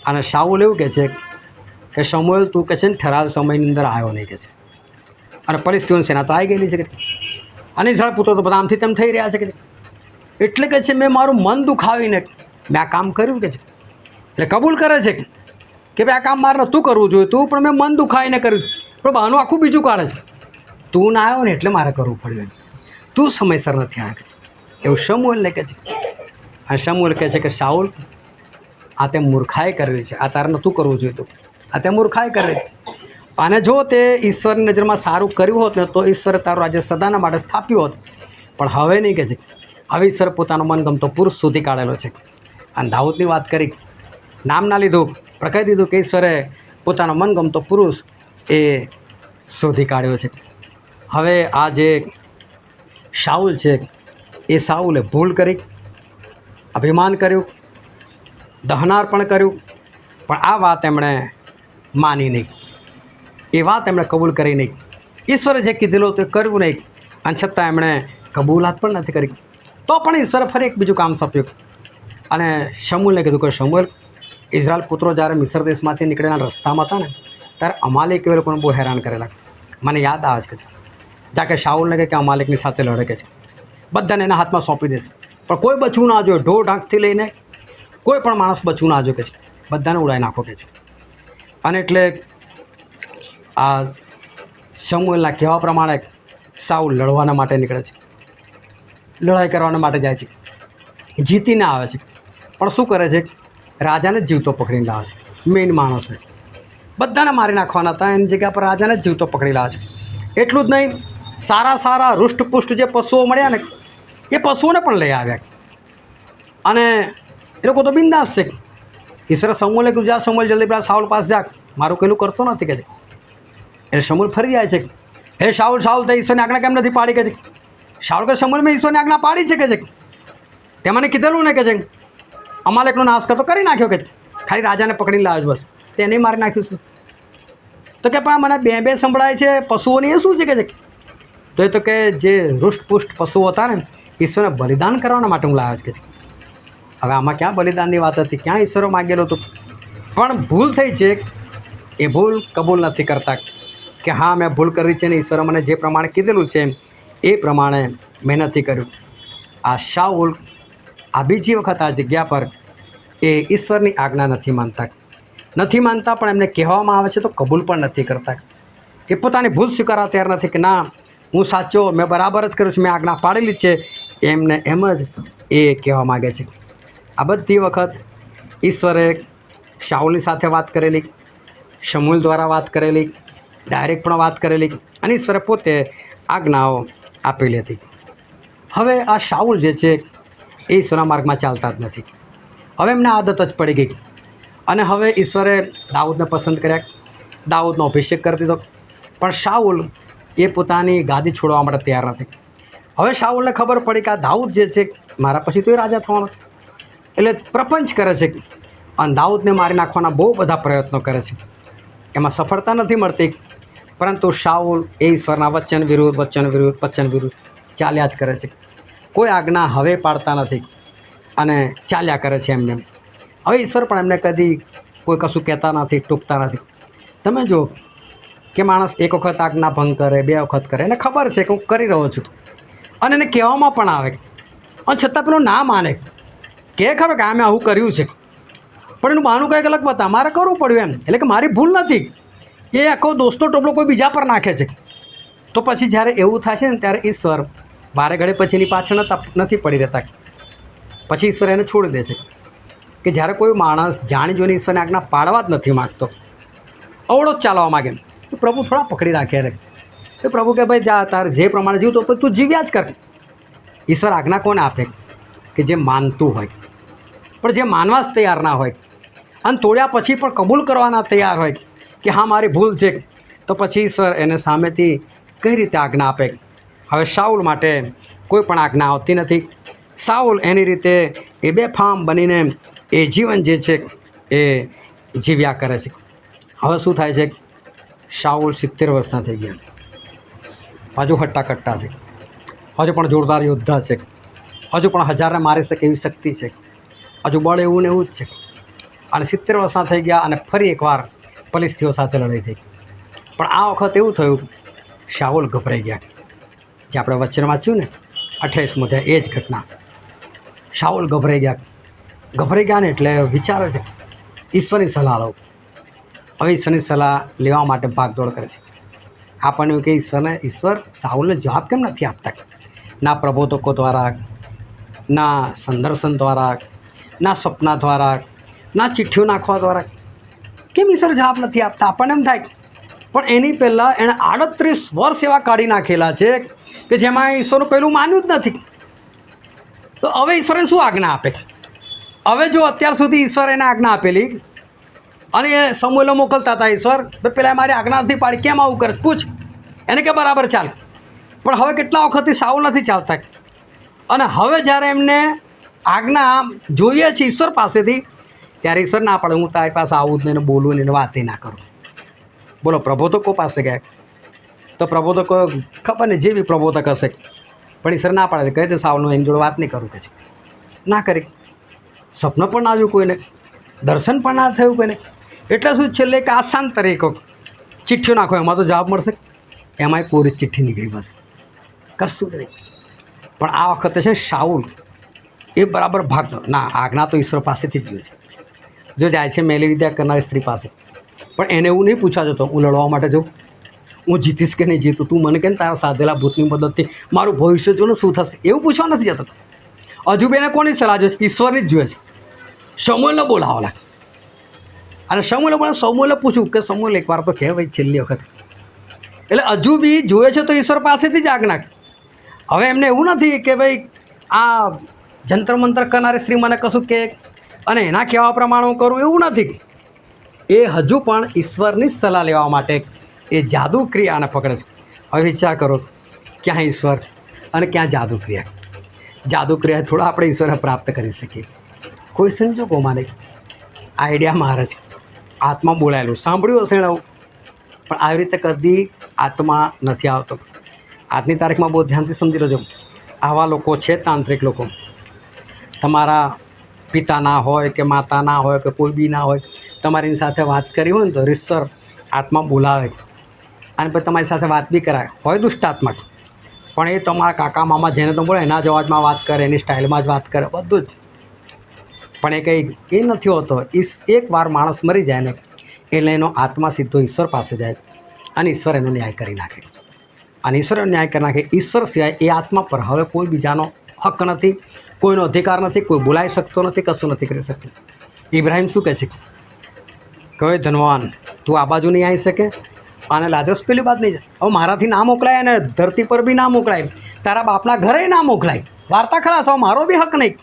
અને શાઉલ એવું કહે છે કે શમૂએલ તું કહે છે ને ઠરાવ સમયની અંદર આવ્યો નહીં કહે છે, અને પરિસ્થિતિઓની સેના તો આવી ગયેલી છે કે, અને ઇઝરાયલ પુત્રો તો બધા આમથી તેમ થઈ રહ્યા છે કે, એટલે કે છે મેં મારું મન દુખાવીને મેં આ કામ કર્યું કે છે. એટલે કબૂલ કરે છે કે ભાઈ આ કામ મારે નહોતું કરવું જોઈએ તું, પણ મેં મન દુખાવીને કર્યું છે. પણ બહાનું આખું બીજું કાઢે છે, તું ના આવ્યો ને એટલે મારે કરવું પડ્યું, તું સમયસર નથી આવ્યો કે છે. એવું શમૂએલને કહે છે. અને શમૂએલ કહે છે કે શાઉલ આ તે મૂર્ખાઈ કરવી છે, આ તારે નહોતું કરવું જોઈએ તું, આ તે મૂર્ખાઈ કરે છે. અને જો તે ઈશ્વરની નજરમાં સારું કર્યું હોત ને તો ઈશ્વરે તારું રાજ્ય સદાના માટે સ્થાપ્યું હોત. પણ હવે નહીં કહે છે, હવે ઈશ્વર પોતાનો મનગમતો પુરુષ શોધી કાઢેલો છે. અને દાઉદની વાત કરી, નામ ના લીધું પણ કહી દીધું કે ઈશ્વરે પોતાનો મનગમતો પુરુષ એ શોધી કાઢ્યો છે. હવે આ જે શાઉલ છે એ શાઉલે ભૂલ કરી, અભિમાન કર્યું, દહનાર્પણ કર્યું, પણ આ વાત એમણે માની નહીં, એ વાત એમણે કબૂલ કરી નહીં. ઈશ્વરે જે કીધેલું તો એ કરવું નહીં, અને છતાં એમણે કબૂલાત પણ નથી કરી. તો પણ ઈશ્વરે ફરી એક બીજું કામ સોંપ્યું અને શમૂએલને કીધું કે શમૂએલ, ઇઝરાયલ પુત્રો જ્યારે મિસ્ર દેશમાંથી નીકળેલા રસ્તામાં હતા ને ત્યારે અમાલેકીઓ લોકોને બહુ હેરાન કરેલા. મને યાદ આવે છે કે જા કે શાઉલને કહે કે અમાલેકની સાથે લડે કે છે, બધાને એના હાથમાં સોંપી દેશે, પણ કોઈ બચવું ના જોઈએ, ઢોર ઢાંકથી લઈને કોઈ પણ માણસ બચવું ના જોઈએ કે છે, બધાને ઉડાવી નાખો કે છે. અને એટલે આ શમૂએલના કહેવા પ્રમાણે શાઉલ લડવાના માટે નીકળે છે, લડાઈ કરવાના માટે જાય છે, જીતીને આવે છે. પણ શું કરે છે? રાજાને જીવતો પકડીને લાવે છે, મેઇન માણસને છે. બધાને મારી નાખવાના હતા, એની જગ્યા પર રાજાને જ જીવતો પકડી લાવે છે. એટલું જ નહીં, સારા સારા હૃષ્ટપુષ્ટ જે પશુઓ મળ્યા ને એ પશુઓને પણ લઈ આવ્યા. અને એ લોકો તો બિંદાસ છે. ઈશ્વરે શમૂએલે કીધું જા શમૂએલ જલ્દી પેલા શાઉલ પાસે જા, મારું કહેલું કરતો નથી કે છે. એટલે શમૂએલ ફરી જાય છે, હે શાઉલ શાઉલ તે ઈશ્વરની આજ્ઞા કેમ નથી પાડી કે છે? શાઉલ કે શમૂએલ મેં ઈશ્વરની આજ્ઞા પાડી છે કે છે, તે મને કીધેલું ને કે છે અમાલેકનો નાશ કરતો કરી નાખ્યો કે છે, ખાલી રાજાને પકડીને લાવ્યો બસ, તેને મારી નાખ્યું છે. તો કે પણ મને બે સંભળાય છે પશુઓની, એ શું છે કે છે? તો એ તો કે જે હૃષ્ટપુષ્ટ પશુઓ હતા ને ઈશ્વરને બલિદાન કરવાના માટે હું લાવ્યો છે કે. હવે આમાં ક્યાં બલિદાનની વાત હતી, ક્યાં ઈશ્વરો માગેલો હતો? પણ ભૂલ થઈ છે, એ ભૂલ કબૂલ નથી કરતા કે હા મેં ભૂલ કરી છે ને ઈશ્વરે મને જે પ્રમાણે કીધેલું છે એ પ્રમાણે મેં નથી કર્યું. આ શાઉલ આ બીજી વખત આ જગ્યા પર એ ઈશ્વરની આજ્ઞા નથી માનતા, પણ એમને કહેવામાં આવે છે તો કબૂલ પણ નથી કરતા. એ પોતાની ભૂલ સ્વીકારવા તૈયાર નથી કે ના હું સાચો, મેં બરાબર જ કર્યું છે, મેં આજ્ઞા પાડેલી જ છે, એમને એમ જ એ કહેવા માગે છે. આ બધી વખત ઈશ્વરે શાઉલની સાથે વાત કરેલી, શમૂએલ દ્વારા વાત કરેલી, ડાયરેક્ટ પણ વાત કરેલી, અને ઈશ્વરે પોતે આજ્ઞાઓ આપેલી હતી. હવે આ શાઉલ જે છે એ ઈશ્વરના માર્ગમાં ચાલતા જ નથી. હવે એમને આદત જ પડી ગઈ. અને હવે ઈશ્વરે દાઉદને પસંદ કર્યા, દાઉદનો અભિષેક કરી દીધો, પણ શાઉલ એ પોતાની ગાદી છોડવા માટે તૈયાર નથી. હવે શાઉલને ખબર પડી કે આ દાઉદ જે છે મારા પછી તો એ રાજા થવાનો છે, એટલે પ્રપંચ કરે છે અને દાઉદને મારી નાખવાના બહુ બધા પ્રયત્નો કરે છે. એમાં સફળતા નથી મળતી, પરંતુ શાઉલ એ ઈશ્વરના વચન વિરુદ્ધ ચાલ્યા જ કરે છે. કોઈ આજ્ઞા હવે પાડતા નથી અને ચાલ્યા કરે છે એમને. હવે ઈશ્વર પણ એમને કદી કોઈ કશું કહેતા નથી, ટૂંકતા નથી. તમે જો કે માણસ એક વખત આજ્ઞા ભંગ કરે, 2 વખત કરે, એને ખબર છે કે હું કરી રહ્યો છું અને એને કહેવામાં પણ આવે, અને છતાં પેલો ના માને, કે ખરો કે મેં આવું કર્યું છે, પણ એનું બહાનું કંઈક અલગ બતા મારે કરવું પડ્યું એમ, એટલે કે મારી ભૂલ નથી. એ આખો દોસ્તનો ટોપલો કોઈ બીજા પર નાખે છે. તો પછી જ્યારે એવું થાય છે ને ત્યારે ઈશ્વર વારે ઘડે પછી એની પાછળ નથી પડી રહેતા. પછી ઈશ્વર એને છોડી દે છે કે જ્યારે કોઈ માણસ જાણી જોઈને ઈશ્વરની આજ્ઞા પાડવા જ નથી માગતો, અવળો જ ચાલવા માગે, તો પ્રભુ થોડા પકડી રાખે રે. તો પ્રભુ કે ભાઈ જા, તારે જે પ્રમાણે જીવતો તો તું જીવ્યા જ કર. ઈશ્વર આજ્ઞા કોને આપે? કે જે માનતું હોય, પણ જે માનવા જ તૈયાર ના હોય અને તોડ્યા પછી પણ કબૂલ કરવાના તૈયાર હોય કે હા મારી ભૂલ છે, તો પછી ઈશ્વર એને સામેથી કઈ રીતે આજ્ઞા આપે? હવે શાઉલ માટે કોઈ પણ આજ્ઞા આવતી નથી. શાઉલ એની રીતે એ બેફામ બનીને એ જીવન જે છે એ જીવ્યા કરે છે. હવે શું થાય છે? શાઉલ 70 વર્ષના થઈ ગયા, હજુ હટ્ટા કટ્ટા છે, હજુ પણ જોરદાર યોદ્ધા છે, હજુ પણ 1000ને મારી શકે એવી શક્તિ છે, હજુ બળ એવું ને એવું જ છે. અને 70 વર્ષના થઈ ગયા અને ફરી એકવાર ફલિસ્તીઓ સાથે લડાઈ થઈ. પણ આ વખત એવું થયું, શાઉલ ગભરાઈ ગયા. જે આપણે વચન વાંચ્યું ને 28 અધ્યાય, એ જ ઘટના. શાઉલ ગભરાઈ ગયા ને એટલે વિચારે છે ઈશ્વરની સલાહ લઉં. હવે ઈશ્વરની સલાહ લેવા માટે ભાગદોડ કરે છે. આપણને એવું કે ઈશ્વર શાઉલને જવાબ કેમ નથી આપતા? ના પ્રબોધકો દ્વારા, ના સંદર્શન દ્વારા, ના સપના દ્વારા, ના ચિઠ્ઠીઓ નાખવા દ્વારા, કેમ ઈશ્વર જવાબ નથી આપતા? આપણને એમ થાય. પણ એની પહેલાં એણે 38 વર્ષ એવા કાઢી નાખેલા છે કે જેમાં ઈશ્વરનું કહેલું માન્યું જ નથી. તો હવે ઈશ્વરે શું આજ્ઞા આપે? હવે જો અત્યાર સુધી ઈશ્વર એને આજ્ઞા આપેલી અને એ સમૂહલો મોકલતા હતા, ઈશ્વર તો પેલા મારી આજ્ઞા નથી પાડી, કેમ આવું કરે? પૂછ એને, કે બરાબર ચાલ. પણ હવે કેટલા વખતથી શાઉલ નથી ચાલતા, અને હવે જ્યારે એમને આજ્ઞા જોઈએ છે ઈશ્વર પાસેથી, ત્યારે ઈશ્વર ના પાડે, હું તારી પાસે આવું જ નહીં, બોલું નહીં, વાતે ના કરું. બોલો, પ્રબોધકો પાસે ગયા તો પ્રબોધકો ખબર ને જે બી પ્રબોધક હશે, પણ ઈશ્વર ના પાડે, કહે છે શાઉલનો એની જોડે વાત નહીં કરું, કે છે ના કરી. સ્વપ્ન પણ ના આવ્યું કોઈને, દર્શન પણ ના થયું કોઈને. એટલે શું, છેલ્લે એક આસાન તરીકો, ચિઠ્ઠીઓ નાખો એમાં તો જવાબ મળશે. એમાં એક કોરી ચિઠ્ઠી નીકળી, બસ, કશું જ નહીં. પણ આ વખતે છે શાઉલ એ બરાબર ભાગતો ના, આજ્ઞા તો ઈશ્વર પાસેથી જ જોઈએ છે. જો જાય છે મેલી વિદ્યા કરનારી સ્ત્રી પાસે, પણ એને એવું નહીં પૂછવા જતો હું લડવા માટે જાઉં, હું જીતીશ કે નહીં જીતું, તું મને કે તારા સાધેલા ભૂતની મદદથી મારું ભવિષ્ય જો ને શું થશે, એવું પૂછવા નથી જતો. હજુ બેને કોની સલાહ જોઈએ છે? ઈશ્વરની જ જોઈએ છે. સમૂહને બોલાવો લાગે, અને સમૂહને પૂછ્યું કે સમૂહ એકવાર તો કહે ભાઈ છેલ્લી વખત. એટલે હજુ બી જોઈએ છે તો ઈશ્વર પાસેથી જ આજ્ઞા. હવે એમને એવું નથી કે ભાઈ આ જંતર મંતર કરનારી સ્ત્રી મને કશું કહે અને એના કહેવા પ્રમાણે હું કરું, એવું નથી. એ હજુ પણ ઈશ્વરની સલાહ લેવા માટે એ જાદુ ક્રિયાને પકડે છે. હવે વિચાર કરો, ક્યાં ઈશ્વર અને ક્યાં જાદુ ક્રિયા? જાદુ ક્રિયા થોડા આપણે ઈશ્વરને પ્રાપ્ત કરી શકીએ, કોઈ સંજોગોમાં નહીં. આઈડિયા મારે છે, આત્મા બોલાયેલું સાંભળ્યું હશે ને, પણ આવી રીતે કદી આત્મા નથી આવતો. આજની તારીખમાં બહુ ધ્યાનથી સમજી લેજો, આવા લોકો છે તાંત્રિક લોકો. તમારા પિતા ના હોય કે માતા ના હોય કે કોઈ બી ના હોય, તમારી સાથે વાત કરી હોય ને તો રીતસર આત્મા બોલાવે અને પછી તમારી સાથે વાત બી કરાય, હોય દુષ્ટાત્મા, પણ એ તમારા કાકા મામા જેને તો બોલે એના જવાબમાં વાત કરે, એની સ્ટાઇલમાં જ વાત કરે, બધું જ. પણ એ કંઈ એ નથી હોતો. એકવાર માણસ મરી જાય ને એટલે એનો આત્મા સીધો ઈશ્વર પાસે જાય અને ઈશ્વર એનો ન્યાય કરી નાખે. અને ઈશ્વર ન્યાય કરી નાખે. ઈશ્વર સિવાય એ આત્મા પર હવે કોઈ બીજાનો હક નથી, કોઈનો અધિકાર નથી, કોઈ બોલાવી શકતો નથી, કશું નથી કરી શકતું. ઇબ્રાહિમ શું કહે છે? કયો ધનવાન, તું આ બાજુ નહીં આવી શકે અને લાજરસ પેલી બાદ નહીં જાય. હવે મારાથી ના મોકલાય અને ધરતી પર બી ના મોકલાય, તારા બાપના ઘરે ના મોકલાય, વાર્તા ખરા. હવે મારો બી હક નહીં,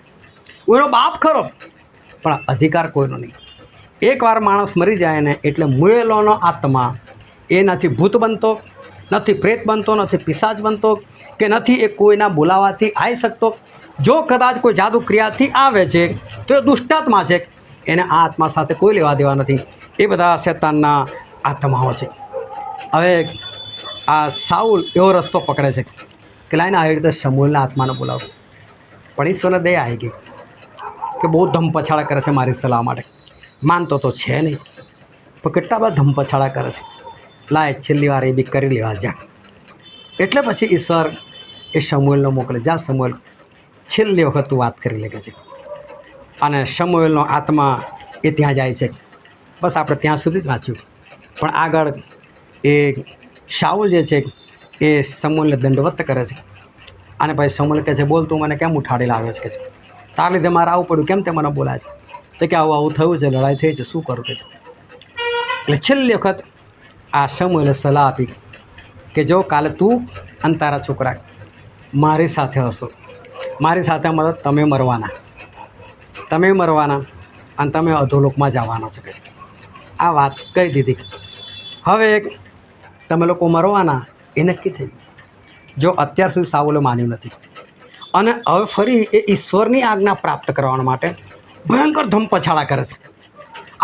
હું એનો બાપ ખરો, પણ અધિકાર કોઈનો નહીં. એકવાર માણસ મરી જાય ને એટલે મુએલોનો આત્મા એ નથી ભૂત બનતો, નથી પ્રેત બનતો, નથી પિશાચ બનતો, કે નથી એ કોઈના બોલાવાથી આવી શકતો. જો કદાચ કોઈ જાદુ ક્રિયાથી આવે છે તો એ દુષ્ટાત્મા છે, એને આ આત્મા સાથે કોઈ લેવા દેવા નથી. એ બધા શેતાનના આત્માઓ છે. હવે આ શાઉલ એવો રસ્તો પકડે છે કે લાઈને આવી રીતે સમૂહના આત્માને બોલાવો. પણ ઈશ્વરને દયા આવી ગઈ કે બહુ ધમપછાડા કરે છે મારી સલાહ માટે. માનતો તો છે નહીં, પણ કેટલા બધા ધમપછાડા કરે છે. લાય છેલ્લી વાર એ બી કરી લેવા જા. એટલે પછી ઈશ્વર એ શમૂએલનો મોકલે, જા શમૂએલ, છેલ્લી વખત તું વાત કરી લે છે. અને શમૂએલનો આત્મા એ ત્યાં જાય છે. બસ આપણે ત્યાં સુધી જ વાંચ્યું. પણ આગળ એ શાઉલ જે છે એ શમૂએલને દંડવત કરે છે. અને પછી શમૂએલ કહે છે, બોલ તું મને કેમ ઉઠાડી લાવે છે? કે છે તાર લીધે મારે આવવું પડ્યું, કેમ તે મને બોલાય છે? તો કે આવું આવું થયું છે, લડાઈ થઈ છે, શું કરું કે છે. એટલે છેલ્લી વખત આ શમૂએલે સલાહ આપી કે જો કાલે તું અને તારા છોકરા મારી સાથે હશો, મારી સાથે મતલબ તમે મરવાના અને તમે અધોલોકમાં જવાના છો કે છે. આ વાત કહી દીધી. હવે તમે લોકો મરવાના એ નક્કી થઈ ગયું. જો અત્યાર સુધી સાઉલે માન્યું નથી અને હવે ફરી એ ઈશ્વરની આજ્ઞા પ્રાપ્ત કરવા માટે ભયંકર ધમપછાડા કરે છે.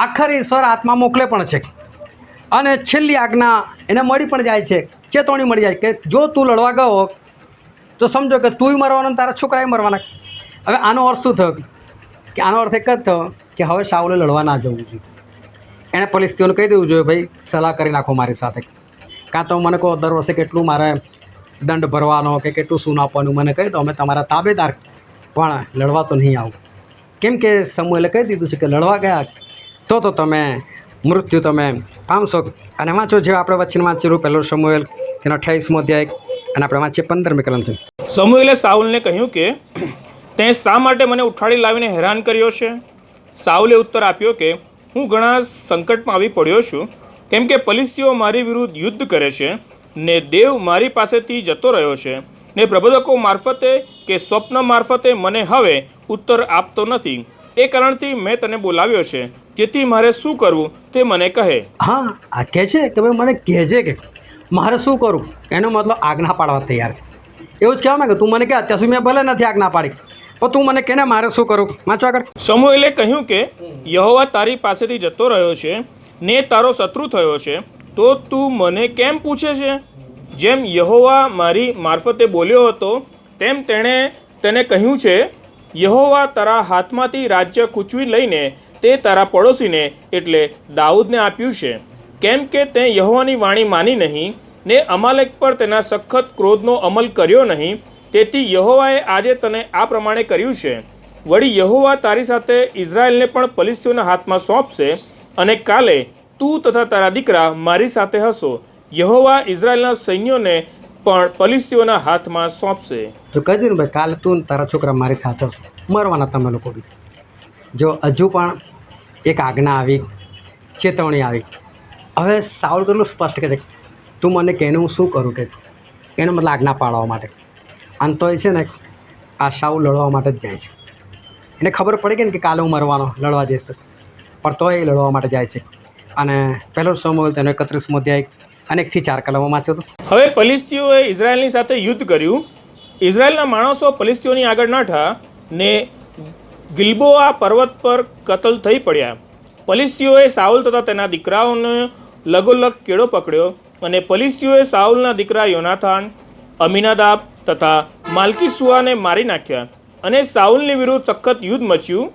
આખરે ઈશ્વર આત્મા મોકલે પણ છે અને છેલ્લી આજ્ઞા એને મળી પણ જાય છે, ચેતવણી મળી જાય કે જો તું લડવા ગયો તો સમજો કે તુંય મરવાનો અને તારા છોકરાએ મરવાના. હવે આનો અર્થ શું થયો કે આનો અર્થ એક જ થયો કે હવે સાઉલે લડવા ના જવું જોઈએ. એણે ફલિસ્તીઓને કહી દેવું જોઈએ, ભાઈ સલાહ કરી નાખો મારી સાથે, કાં તો મને કહો દર વર્ષે કેટલું મારે દંડ ભરવાનો કે કેટલું સૂન આપવાનું મને કહી દો, અમે તમારા તાબેદાર, પણ લડવા તો નહીં આવું. કેમ કે શમૂએલે કહી દીધું છે કે લડવા ગયા તો તમે મૃત્યુ તમે પામશો. અને વાંચો જે આપણે વચન વાંચેલું પહેલો શમૂએલ તેનો 28મો અધ્યાય અને આપણે વાંચીએ 15મી કલમથી. શમૂએલે સાઉલને કહ્યું કે તે શા માટે મને ઉઠાડી લાવીને હેરાન કર્યો છે? સાઉલે ઉત્તર આપ્યો કે હું ઘણા સંકટમાં આવી પડ્યો છું, કેમ કે ફલિસ્તીઓ મારી વિરુદ્ધ યુદ્ધ કરે છે ને દેવ મારી પાસેથી જતો રહ્યો છે ને પ્રબોધકો મારફતે કે સ્વપ્ન મારફતે મને હવે ઉત્તર આપતો નથી. એ કારણથી મેં તને બોલાવ્યો છે, જેથી મારે શું કરવું તે મને કહે. હા, આ કહે છે કે ભાઈ મને કહેજે કે મારે શું કરું. એનો મતલબ આજ્ઞા પાડવા તૈયાર છે. એવું જ કહેવા માંગે તું મને કહે, અત્યાર સુધી મેં ભલે નથી આજ્ઞા પાડી, પણ તું મને કહે ને મારે શું કરું. વાંચો આગળ. શમૂએલે કહ્યું કે યહોવા તારી પાસેથી જતો રહ્યો છે ને તારો શત્રુ થયો છે, તો તું મને કેમ પૂછે છે? જેમ યહોવા મારી મારફતે બોલ્યો હતો તેમ તેણે તેને કહ્યું છે, યહોવા તારા હાથમાંથી રાજ્ય ખૂંચવી લઈને તે તારા પડોશીને એટલે દાઉદને આપ્યું છે, કેમ કે તે યહોવાની વાણી માની નહીં ને અમાલેક પર તેના સખત ક્રોધનો અમલ કર્યો નહીં. તેથી યહોવાએ આજે તને આ પ્રમાણે કર્યું છે. વળી યહોવા તારી સાથે ઇઝરાયલને પણ ફલિસ્તીઓના હાથમાં સોંપશે અને કાલે તું તથા તારા દીકરા મારી સાથે હશો. યહોવા ઇઝરાયલના સૈન્યોને પણ ફલિસ્તીઓના હાથમાં સોંપશે. જો કહી દીધું ભાઈ કાલે તું તારા છોકરા મારી સાથે હશો, મરવાના તમે લોકો બી. જો હજુ પણ એક આજ્ઞા આવી, ચેતવણી આવી. હવે સાઉલ કેટલું સ્પષ્ટ કહે છે તું મને કહેને હું શું કરું કે છે, એનો મતલબ આજ્ઞા પાડવા માટે. અને તો એ છે ને આ સાઉલ લડવા માટે જ જાય છે. એને ખબર પડી ગઈ ને કે કાલે હું મરવાનો, લડવા જઈશ, પણ તો એ લડવા માટે જાય છે. અને પહેલો શમૂએલ તેનો 31મો અધ્યાય અને 1 થી 4 કલમો વાંચ્યો હતો. હવે ફલિસ્તીઓએ ઇઝરાયલની સાથે યુદ્ધ કર્યું. ઇઝરાયલના માણસો ફલિસ્તીઓની આગળ નાઠા ને ગિલ્બોઆ પર્વત પર કતલ થઈ પડ્યા. ફલિસ્તીઓએ સાઉલ તથા તેના દીકરાઓને લગોલગ કેળો પકડ્યો અને ફલિસ્તીઓએ સાઉલના દીકરા યોનાથાન, અમીનાદાબ તથા માલ્કીસુઆને મારી નાખ્યા. અને સાઉલની વિરુદ્ધ સખત યુદ્ધ મચ્યું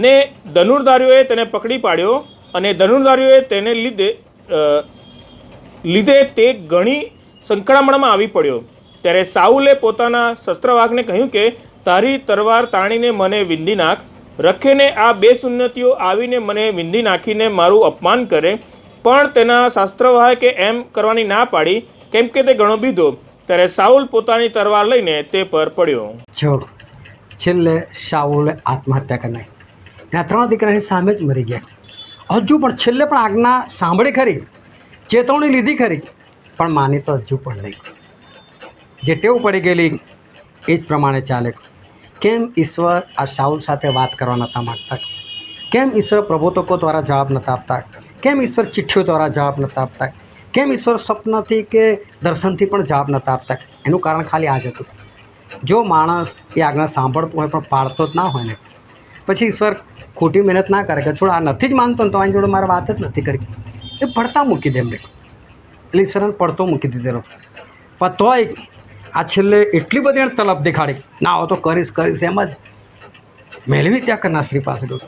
ને ધનુર્ધારીઓએ તેને પકડી પાડ્યો અને ધનુર્ધારીઓએ તેને લીધે તે ઘણી સંકળામણમાં આવી પડ્યો. ત્યારે સાઉલે પોતાના શસ્ત્રવાહકને કહ્યું કે તારી તરવાર તાણીને મને વિંધી નાખ. રખેને આ 2 સુન્નતીઓ આવીને મને વિંધી નાખીને મારું અપમાન કરે, પણ તેના શાસ્ત્રવાહકે એમ કરવાની ના પાડી, કેમ કે તે ઘણો બીધો. ત્યારે સાઉલ પોતાની તરવાર લઈને તે પર પડ્યો. જો છેલ્લે સાઉલે આત્મહત્યા કરી નાખી. એના 3 દીકરાની સામે જ મરી ગયા. હજુ પણ છેલ્લે પણ આજ્ઞા સાંભળી ખરી, ચેતવણી લીધી ખરી, પણ માની તો હજુ પણ નહીં. જે ટેવ પડી ગયેલી એ જ પ્રમાણે ચાલે. કેમ ઈશ્વર આ સાઉલ સાથે વાત કરવા નહોતા માગતા? કેમ ઈશ્વર પ્રબોધકો દ્વારા જવાબ નહોતા આપતા? કેમ ઈશ્વર ચિઠ્ઠીઓ દ્વારા જવાબ નહોતા આપતા? કેમ ઈશ્વર સ્વપ્નથી કે દર્શનથી પણ જવાબ નહોતા આપતા? એનું કારણ ખાલી આ જ હતું. જો માણસ એ આજ્ઞા સાંભળતો હોય પણ પાળતો જ ના હોય ને, પછી ઈશ્વર ખોટી મહેનત ના કરે કે છોડ આ નથી જ માનતો ને તો આની જોડે મારે વાત જ નથી કરી, એ પડતા મૂકી દે એમને. એટલે ઈશ્વરને પડતો મૂકી દીધેલો. પણ તોય આ છેલ્લે એટલી બધી એને તલબ દેખાડી, ના હો તો કરીશ એમ જ મેળવી ત્યાં કરના શ્રી પાસે ગયો.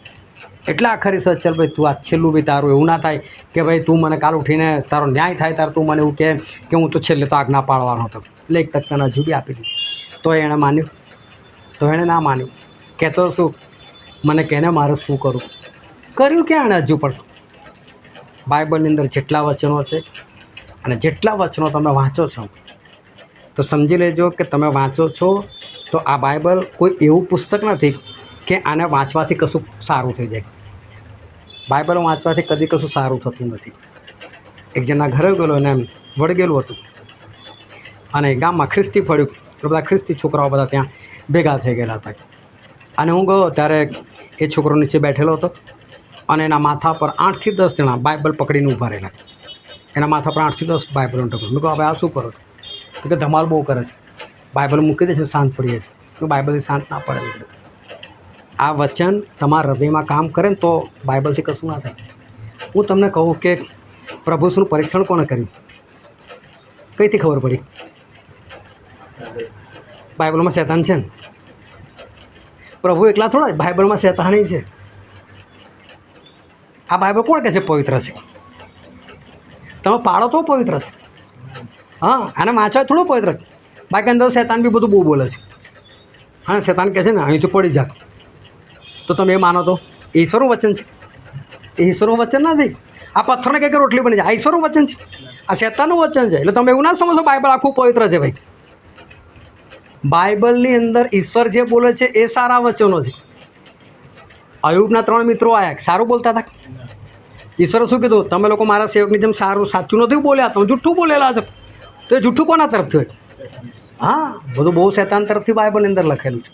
એટલે આખરી સર ચાલ ભાઈ તું આ છેલ્લું બી તારું એવું ના થાય કે ભાઈ તું મને કાલ ઉઠીને તારો ન્યાય થાય ત્યારે તું મને એવું કહે કે હું તો છેલ્લે તો આજ્ઞા પાડવાનો હતો. એટલે એક તક તને હજુ બી આપી દીધી. તો એણે માન્યું? તો એણે ના માન્યું. કહેતો શું મને કહેને મારે શું કરું? કર્યું ક્યાં એણે હજુ પણ? બાઇબલની અંદર જેટલા વચનો છે અને જેટલા વચનો તમે વાંચો છો તો સમજી લેજો કે તમે વાંચો છો તો આ બાઇબલ કોઈ એવું પુસ્તક નથી કે આને વાંચવાથી કશું સારું થઈ જાય. બાઇબલ વાંચવાથી કદી કશું સારું થતું નથી. એક જણના ઘરે ગયેલો એને એમ વળગેલું હતું અને ગામમાં ખ્રિસ્તી ફળ્યું એટલે બધા ખ્રિસ્તી છોકરાઓ બધા ત્યાં ભેગા થઈ ગયેલા હતા. અને હું ગયો ત્યારે એ છોકરો નીચે બેઠેલો હતો અને એના માથા પર 8 થી 10 જણા બાઇબલ પકડીને ઊભા રહેલા. એના માથા પર 8 થી 10 બાઇબલનો ઢગલો. મેં કહું હવે આ શું કરો છો? તો કે ધમાલ બહુ કરે છે, બાઇબલ મૂકી દે છે, શાંત પડી જાય છે. તો બાઇબલથી શાંત ના પડે મિત્રો. આ વચન તમારા હૃદયમાં કામ કરે ને તો બાઇબલથી કશું ના થાય. હું તમને કહું કે પ્રભુનું પરીક્ષણ કોણે કર્યું? કઈથી ખબર પડી? બાઇબલમાં શેતાન છે ને? પ્રભુ એકલા થોડા, બાઇબલમાં શેતાની છે. આ બાઇબલ કોણ કહે છે પવિત્ર છે? તમે પાડો તો પવિત્ર છે. હા, આને વાંચવા થોડું પવિત્ર છે. બાકી અંદર શેતાન બી બધું બહુ બોલે છે. હા, શેતાન કહે છે ને અહીંથી પડી જા, તો તમે એ માનો તો એ ઈશ્વરનું વચન છે? એ ઈશ્વરનું વચન નથી. આ પથ્થરને કંઈક રોટલી બની જાય, આ ઈશ્વરનું વચન છે? આ શેતાનનું વચન છે. એટલે તમે એવું ના સમજો બાઇબલ આખું પવિત્ર છે. ભાઈ, બાઇબલની અંદર ઈશ્વર જે બોલે છે એ સારા વચનો છે. અયુબના 3 મિત્રો આવ્યા, સારું બોલતા હતા. ઈશ્વરે શું કીધું? તમે લોકો મારા સેવકની જેમ સારું સાચું નથી બોલ્યા, તમે જૂઠું બોલેલા છો. તો એ જૂઠું કોના તરફથી હોય? હા, બધું બહુ શેતાન તરફથી બાઇબલની અંદર લખેલું છે.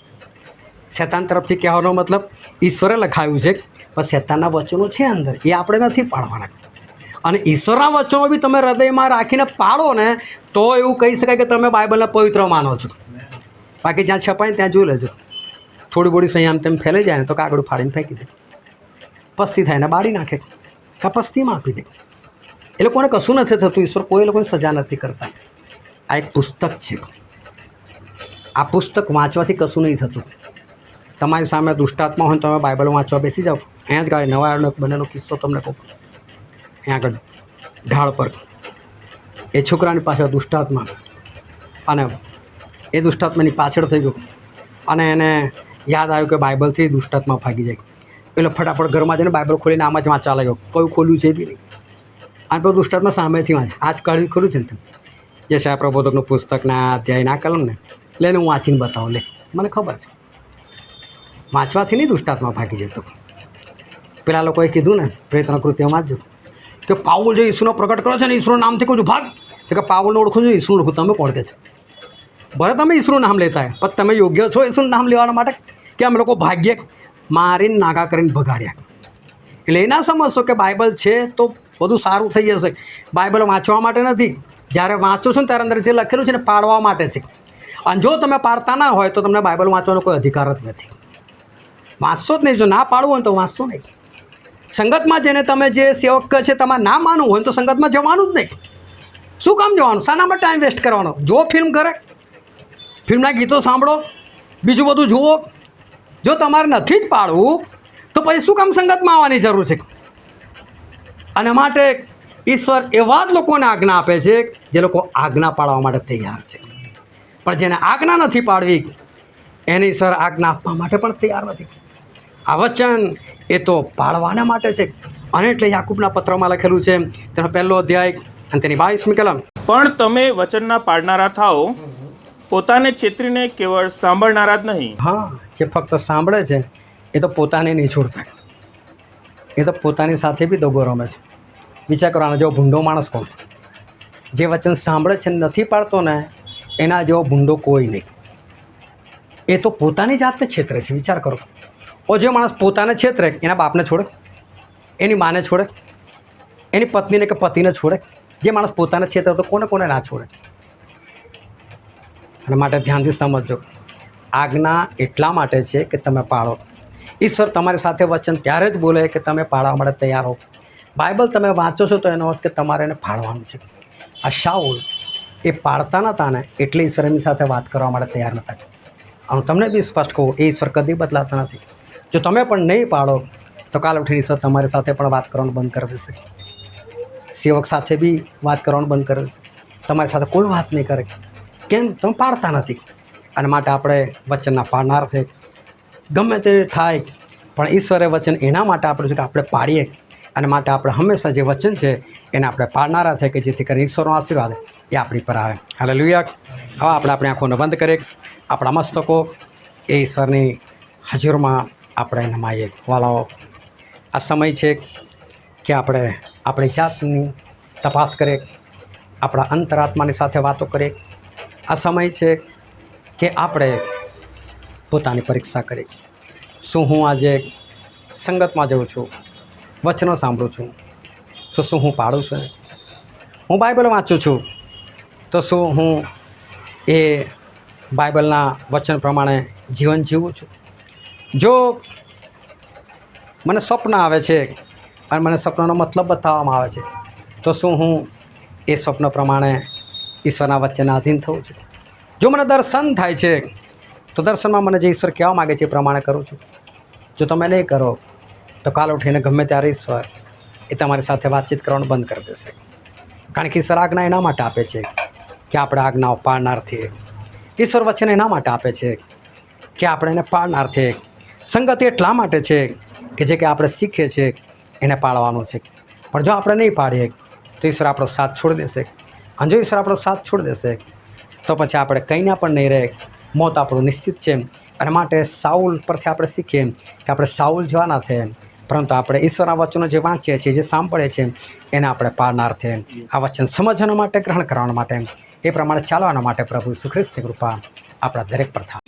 શેતાન તરફથી કહેવાનો મતલબ ઈશ્વરે લખાયું છે, પણ શેતાનના વચનો છે અંદર, એ આપણે નથી પાડવાના. અને ઈશ્વરના વચનો બી તમે હૃદયમાં રાખીને પાડો ને તો એવું કહી શકાય કે તમે બાઇબલને પવિત્ર માનો છો. બાકી જ્યાં છપાય ત્યાં જોઈ લેજો, થોડી બોડી સહી આમ તેમ ફેલાઈ જાય ને તો કાગળ ફાડીને ફેંકી દે, પસ્તી થાય ને બાળી નાખે, કાં પસ્તીમાં આપી દે. એ લોકોને કશું નથી થતું. ઈશ્વર કોઈ લોકોને સજા નથી કરતા. આ એક પુસ્તક છે. આ પુસ્તક વાંચવાથી કશું નહીં થતું. તમારી સામે દુષ્ટાત્મા હોય તો તમે બાઇબલ વાંચવા બેસી જાઓ. અહીંયા જ ગાડી નવા બનેલો કિસ્સો તમને કહું. અહીંયા આગળ ઢાળ પર એ છોકરાની પાછળ દુષ્ટાત્મા, અને એ દુષ્ટાત્માની પાછળ થઈ ગયો અને એને યાદ આવ્યું કે બાઇબલથી દુષ્ટાત્મા ભાગી જાય. એટલે ફટાફટ ઘરમાં જઈને બાઇબલ ખોલીને આમ જ વાંચવા લાગ્યો. કયું ખોલ્યું છે બી નહીં. અને પછી દુષ્ટાત્મા સામેથી વાંચે. આજ કાઢી ખોલ્યું છે ને તમે યશાયા પ્રબોધકનું પુસ્તકના અધ્યાયના કલમ ને લઈને હું વાંચીને બતાવું. લે, મને ખબર છે વાંચવાથી નહીં દુષ્ટાત્મા ભાગી જતો. પેલા લોકોએ કીધું ને પ્રેતના કૃત્ય વાંચજો કે પાઉલ જે ઈસુનો પ્રગટ કર્યો છે ને ઈસુના નામથી કહું છું ભાગ. તો કે પાઉલને ઓળખું છું, ઈસુને ઓળખું. તમે કોણ કહે છે? ભલે તમે ઈસુનું નામ લેતા હોય, પણ તમે યોગ્ય છો ઈસુનું નામ લેવા માટે કે અમે લોકો ભાગ્યે મારીને નાગા કરીને ભગાડ્યા? એટલે એ ના સમજશો કે બાઇબલ છે તો બધું સારું થઈ જશે. બાઇબલ વાંચવા માટે નથી. જ્યારે વાંચો છો ને ત્યારે અંદર જે લખેલું છે ને પાડવા માટે છે. અને જો તમે પાડતા ના હોય તો તમને બાઇબલ વાંચવાનો કોઈ અધિકાર જ નથી. વાંચશો જ નહીં. જો ના પાડવું હોય તો વાંચશો નહીં. સંગતમાં જેને તમે જે સેવક છે તમારે ના માનવું હોય તો સંગતમાં જવાનું જ નહીં. શું કામ જવાનું? શાનામાં ટાઈમ વેસ્ટ કરવાનો? જો ફિલ્મ કરે, ફિલ્મના ગીતો સાંભળો, બીજું બધું જુઓ. જો તમારે નથી જ પાડવું તો પછી શું કામ સંગતમાં આવવાની જરૂર છે? અને માટે ઈશ્વર એવા જ લોકોને આજ્ઞા આપે છે જે લોકો આજ્ઞા પાડવા માટે તૈયાર છે. પણ જેને આજ્ઞા નથી પાડવી એને ઈશ્વર આજ્ઞા આપવા માટે પણ તૈયાર નથી. આ વચન એ તો પાળવાના માટે છે. અને એટલે યાકૂબના પત્રમાં લખેલું છે તેનો 1લો અધ્યાય અને તેની 22મી કલમ. પણ તમે વચનના પાડનારા થાઓ, પોતાને છેતરીને કેવળ સાંભળનારા જ નહીં. હા, જે ફક્ત સાંભળે છે એ તો પોતાને નહીં છોડતા. એ તો પોતાની સાથે બી દગો રમે છે. વિચાર કરવાનો, જેવો ભૂંડો માણસ કોણ? જે વચન સાંભળે છે નથી પાડતો ને એના જેવો ભૂંડો કોઈ નહીં. એ તો પોતાની જાતને છેતરે છે. વિચાર કરો. ઓ જે માણસ પોતાને છેતરે એના બાપને છોડે, એની માને છોડે, એની પત્નીને કે પતિને છોડે? જે માણસ પોતાને છેતરે તો કોને કોને ના છોડે? અને માટે ધ્યાનથી સમજજો, આજ્ઞા એટલા માટે છે કે તમે પાળો. ઈશ્વર તમારી સાથે વચન ત્યારે જ બોલે કે તમે પાળવા માટે તૈયાર હો. બાઇબલ તમે વાંચો છો તો એનો અર્થ કે તમારે એને પાળવાનું છે. આ શાઉલ એ પાળતા નહોતા ને એટલે ઈશ્વર એની સાથે વાત કરવા માટે તૈયાર નહોતા. હું તમને બી સ્પષ્ટ કહું, એ ઈશ્વર કદી બદલાતા નથી. જો તમે પણ નહીં પાડો તો કાલ ઉઠીને ઈશ્વર તમારી સાથે પણ વાત કરવાનું બંધ કરી દેશે. સેવક સાથે બી વાત કરવાનું બંધ કરી દેશે. તમારી સાથે કોઈ વાત નહીં કરે. કેમ? તમે પાડતા નથી. અને માટે આપણે વચનના પાડનાર છે. ગમે તે થાય પણ ઈશ્વરે વચન એના માટે આપ્યું છે કે આપણે પાડીએ. અને માટે આપણે હંમેશા જે વચન છે એને આપણે પાડનારા થાય કે જેથી કરીને ઈશ્વરનો આશીર્વાદ એ આપણી પર આવે. હાલેલુયા. હવે આપણે આપણી આંખોને બંધ કરીએ. આપણા મસ્તકો એ ઈશ્વરની હાજરમાં આપણે નમાઈએ. વાલાઓ, આ સમય છે કે આપણે આપણી જાતની તપાસ કરીએ, આપણા અંતરાત્માની સાથે વાતો કરીએ. આ સમય છે કે આપણે પોતાની પરીક્ષા કરીએ. શું હું આજે સંગતમાં જાઉં છું, વચનો સાંભળું છું, તો શું હું પાડું છું? હું બાઇબલ વાંચું છું, તો શું હું એ બાઇબલના વચન પ્રમાણે જીવન જીવું છું? જો મને સ્વપ્ન આવે છે અને મને સ્વપ્નનો મતલબ બતાવવામાં આવે છે, તો શું હું એ સ્વપ્ન પ્રમાણે ઈશ્વરના વચનના આધીન થઉં છું? જો મને દર્શન થાય છે, તો દર્શનમાં મને જે ઈશ્વર કહેવા માગે છે એ પ્રમાણે કરું છું. જો તમે નહીં કરો, તો કાલ ઉઠીને ગમે ત્યારે ઈશ્વર એ તમારી સાથે વાતચીત કરવાનું બંધ કરી દેશે. કારણ કે ઈશ્વર આજ્ઞા એના માટે આપે છે કે આપણે આજ્ઞાઓ પાળનાર થઈએ. ઈશ્વર વચન એના માટે આપે છે કે આપણે એને પાળનાર થઈએ. સંગત એટલા માટે છે કે જે કે આપણે શીખીએ છીએ એને પાળવાનું છે. પણ જો આપણે નહીં પાડીએ, તો ઈશ્વર આપણો સાથ છોડી દેશે. અને જો ઈશ્વર આપણો સાથ છોડી દેશે, તો પછી આપણે કંઈના પણ નહીં રહે. મોત આપણું નિશ્ચિત છે. અને માટે સાઉલ પરથી આપણે શીખીએ કે આપણે સાઉલ જેવા ના થઈએ, પરંતુ આપણે ઈશ્વરના વચનો જે વાંચીએ છીએ, જે સાંભળીએ છીએ, એને આપણે પાળનાર થઈએ. આ વચન સમજવા માટે, ગ્રહણ કરવા માટે, એ પ્રમાણે ચાલવાના માટે પ્રભુ ઈસુ ખ્રિસ્તની કૃપા આપણા દરેક પર થાય.